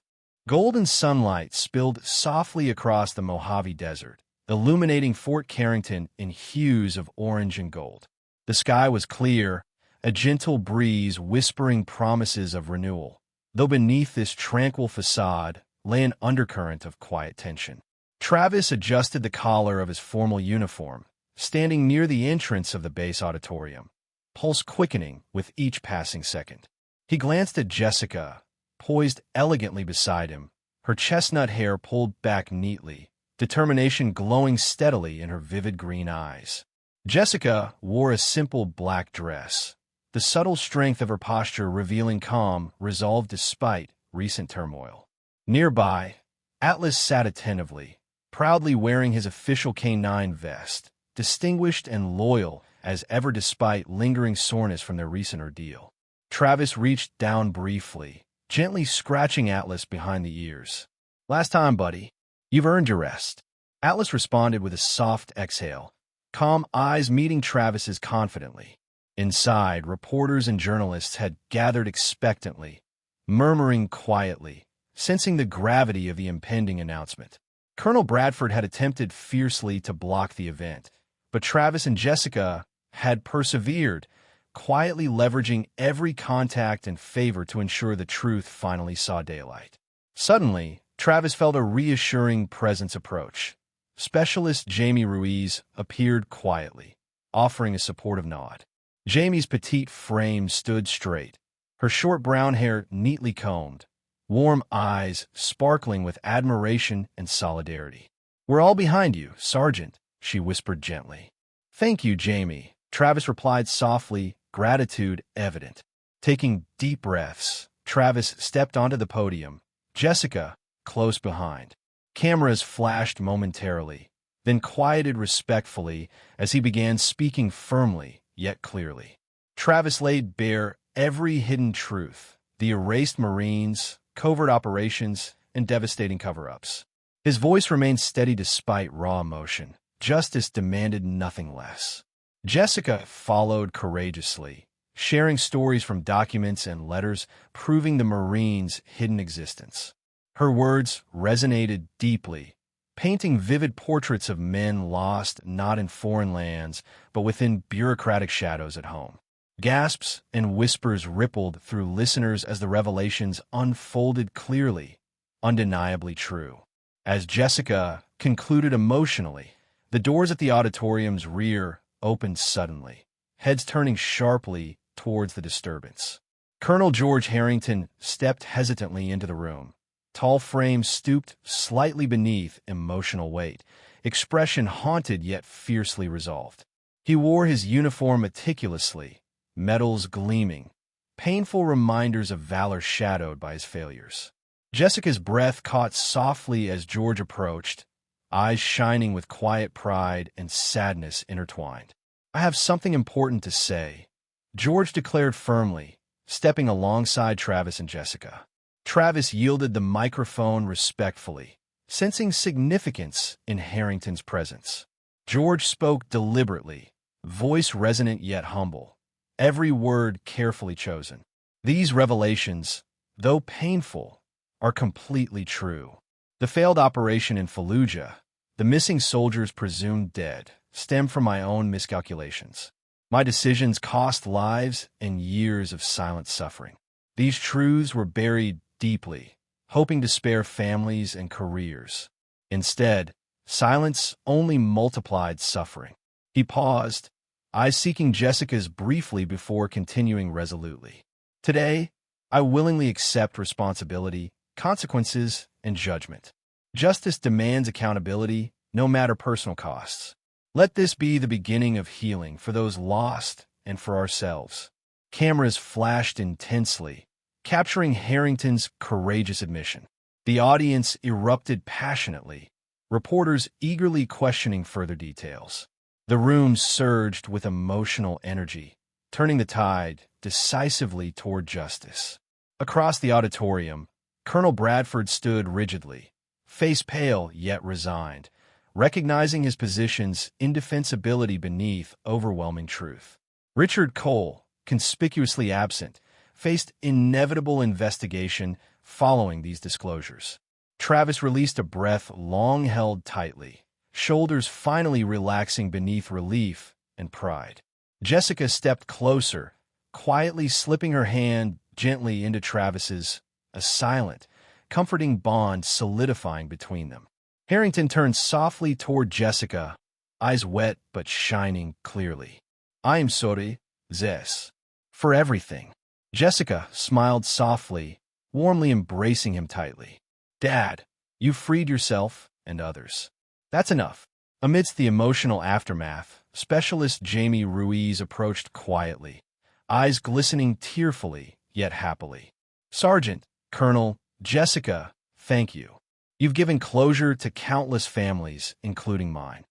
Golden sunlight spilled softly across the Mojave Desert, illuminating Fort Carrington in hues of orange and gold. The sky was clear, a gentle breeze whispering promises of renewal, though beneath this tranquil facade lay an undercurrent of quiet tension. Travis adjusted the collar of his formal uniform, standing near the entrance of the base auditorium, pulse quickening with each passing second. He glanced at Jessica, poised elegantly beside him, her chestnut hair pulled back neatly, determination glowing steadily in her vivid green eyes. Jessica wore a simple black dress, the subtle strength of her posture revealing calm resolve despite recent turmoil. Nearby, Atlas sat attentively, proudly wearing his official K9 vest, distinguished and loyal as ever despite lingering soreness from their recent ordeal. Travis reached down briefly, gently scratching Atlas behind the ears. "Last time, buddy. You've earned your rest." Atlas responded with a soft exhale, calm eyes meeting Travis's confidently. Inside, reporters and journalists had gathered expectantly, murmuring quietly, sensing the gravity of the impending announcement. Colonel Bradford had attempted fiercely to block the event, but Travis and Jessica had persevered, quietly leveraging every contact and favor to ensure the truth finally saw daylight. Suddenly, Travis felt a reassuring presence approach. Specialist Jamie Ruiz appeared quietly, offering a supportive nod. Jamie's petite frame stood straight, her short brown hair neatly combed, warm eyes sparkling with admiration and solidarity. "We're all behind you, Sergeant," she whispered gently. "Thank you, Jamie," Travis replied softly, gratitude evident. Taking deep breaths, Travis stepped onto the podium, Jessica close behind. Cameras flashed momentarily, then quieted respectfully as he began speaking firmly yet clearly. Travis laid bare every hidden truth, the erased Marines, covert operations, and devastating cover-ups. His voice remained steady despite raw emotion. Justice demanded nothing less. Jessica followed courageously, sharing stories from documents and letters proving the Marines' hidden existence. Her words resonated deeply, painting vivid portraits of men lost not in foreign lands, but within bureaucratic shadows at home. Gasps and whispers rippled through listeners as the revelations unfolded clearly, undeniably true. As Jessica concluded emotionally, the doors at the auditorium's rear opened suddenly, heads turning sharply towards the disturbance. Colonel George Harrington stepped hesitantly into the room, tall frame stooped slightly beneath emotional weight, expression haunted yet fiercely resolved. He wore his uniform meticulously, medals gleaming, painful reminders of valor shadowed by his failures. Jessica's breath caught softly as George approached, eyes shining with quiet pride and sadness intertwined. "I have something important to say," George declared firmly, stepping alongside Travis and Jessica. Travis yielded the microphone respectfully, sensing significance in Harrington's presence. George spoke deliberately, voice resonant yet humble, every word carefully chosen. These revelations, though painful, are completely true. The failed operation in Fallujah, the missing soldiers presumed dead, stem from my own miscalculations. My decisions cost lives and years of silent suffering. These truths were buried deeply, hoping to spare families and careers. Instead, silence only multiplied suffering. He paused, eyes seeking Jessica's briefly before continuing resolutely. Today, I willingly accept responsibility, consequences, and judgment. Justice demands accountability, no matter personal costs. Let this be the beginning of healing for those lost and for ourselves. Cameras flashed intensely, capturing Harrington's courageous admission. The audience erupted passionately, reporters eagerly questioning further details. The room surged with emotional energy, turning the tide decisively toward justice. Across the auditorium, Colonel Bradford stood rigidly, face pale yet resigned, recognizing his position's indefensibility beneath overwhelming truth. Richard Cole, conspicuously absent, faced inevitable investigation following these disclosures. Travis released a breath long held tightly, shoulders finally relaxing beneath relief and pride. Jessica stepped closer, quietly slipping her hand gently into Travis's, a silent, comforting bond solidifying between them. Harrington turned softly toward Jessica, eyes wet but shining clearly. "I am sorry, Zess, for everything." Jessica smiled softly, warmly embracing him tightly. "Dad, you freed yourself and others. That's enough." Amidst the emotional aftermath, Specialist Jamie Ruiz approached quietly, eyes glistening tearfully yet happily. "Sergeant, Colonel, Jessica, thank you. You've given closure to countless families, including mine."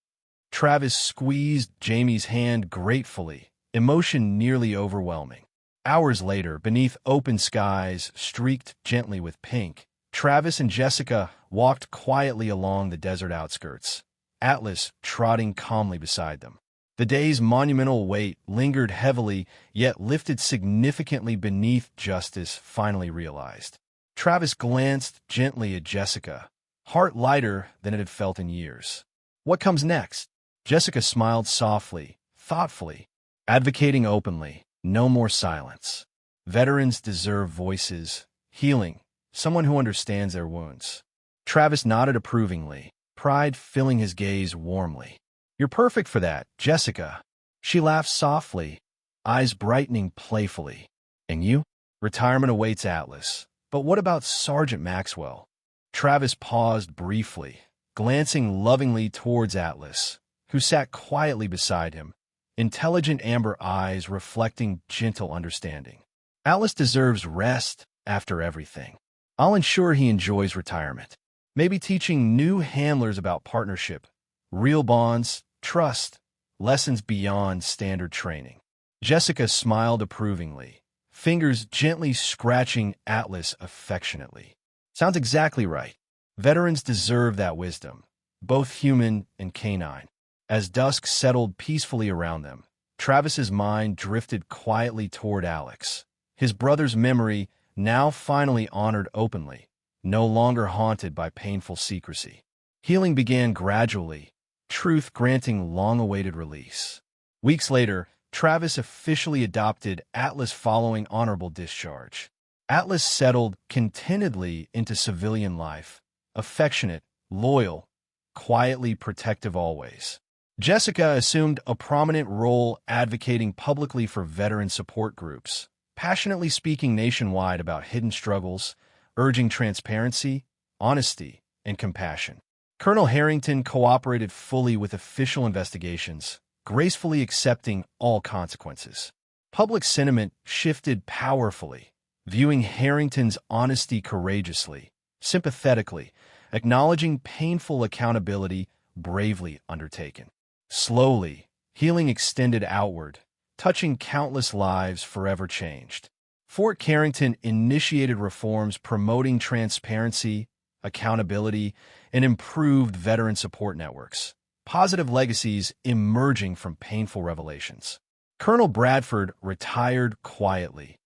Travis squeezed Jamie's hand gratefully, emotion nearly overwhelming. Hours later, beneath open skies streaked gently with pink, Travis and Jessica walked quietly along the desert outskirts, Atlas trotting calmly beside them. The day's monumental weight lingered heavily, yet lifted significantly beneath justice finally realized. Travis glanced gently at Jessica, heart lighter than it had felt in years. "What comes next?" Jessica smiled softly, thoughtfully, advocating openly, "No more silence. Veterans deserve voices, healing, someone who understands their wounds." Travis nodded approvingly, pride filling his gaze warmly. "You're perfect for that, Jessica." She laughed softly, eyes brightening playfully. "And you?" "Retirement awaits Atlas. But what about Sergeant Maxwell?" Travis paused briefly, glancing lovingly towards Atlas, who sat quietly beside him, intelligent amber eyes reflecting gentle understanding. "Atlas deserves rest after everything. I'll ensure he enjoys retirement. Maybe teaching new handlers about partnership, real bonds, trust, lessons beyond standard training." Jessica smiled approvingly, fingers gently scratching Atlas affectionately. "Sounds exactly right. Veterans deserve that wisdom, both human and canine." As dusk settled peacefully around them, Travis's mind drifted quietly toward Alex, his brother's memory now finally honored openly, no longer haunted by painful secrecy. Healing began gradually, truth granting long-awaited release. Weeks later, Travis officially adopted Atlas following honorable discharge. Atlas settled contentedly into civilian life, affectionate, loyal, quietly protective always. Jessica assumed a prominent role advocating publicly for veteran support groups, passionately speaking nationwide about hidden struggles, urging transparency, honesty, and compassion. Colonel Harrington cooperated fully with official investigations, gracefully accepting all consequences. Public sentiment shifted powerfully, viewing Harrington's honesty courageously, sympathetically, acknowledging painful accountability bravely undertaken. Slowly, healing extended outward, touching countless lives forever changed. Fort Carrington initiated reforms promoting transparency, accountability, and improved veteran support networks, positive legacies emerging from painful revelations. Colonel Bradford retired quietly,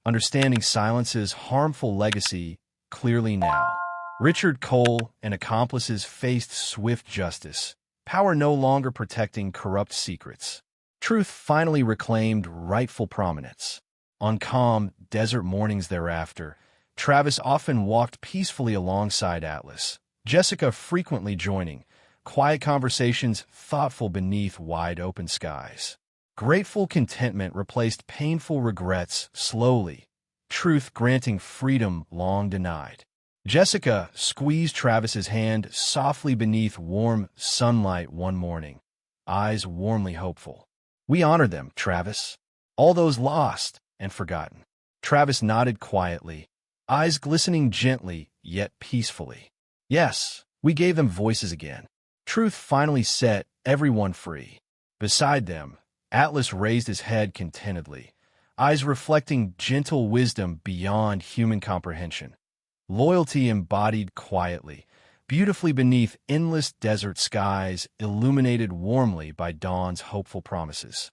understanding silence's harmful legacy clearly now. Richard Cole and accomplices faced swift justice, power no longer protecting corrupt secrets. Truth finally reclaimed rightful prominence. On calm, desert mornings thereafter, Travis often walked peacefully alongside Atlas, Jessica frequently joining, quiet conversations thoughtful beneath wide-open skies. Grateful contentment replaced painful regrets slowly, truth granting freedom long denied. Jessica squeezed Travis's hand softly beneath warm sunlight one morning, eyes warmly hopeful. "We honor them, Travis. All those lost and forgotten." Travis nodded quietly, eyes glistening gently yet peacefully. "Yes, we gave them voices again." Truth finally set everyone free. Beside them, Atlas raised his head contentedly, eyes reflecting gentle wisdom beyond human comprehension. Loyalty embodied quietly, beautifully beneath endless desert skies illuminated warmly by dawn's hopeful promises.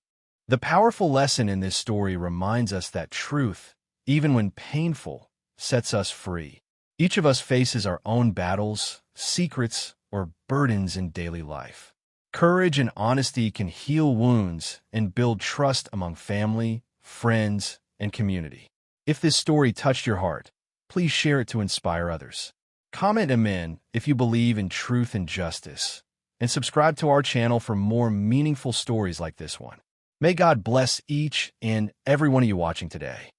The powerful lesson in this story reminds us that truth, even when painful, sets us free. Each of us faces our own battles, secrets, or burdens in daily life. Courage and honesty can heal wounds and build trust among family, friends, and community. If this story touched your heart, please share it to inspire others. Comment amen if you believe in truth and justice, and subscribe to our channel for more meaningful stories like this one. May God bless each and every one of you watching today.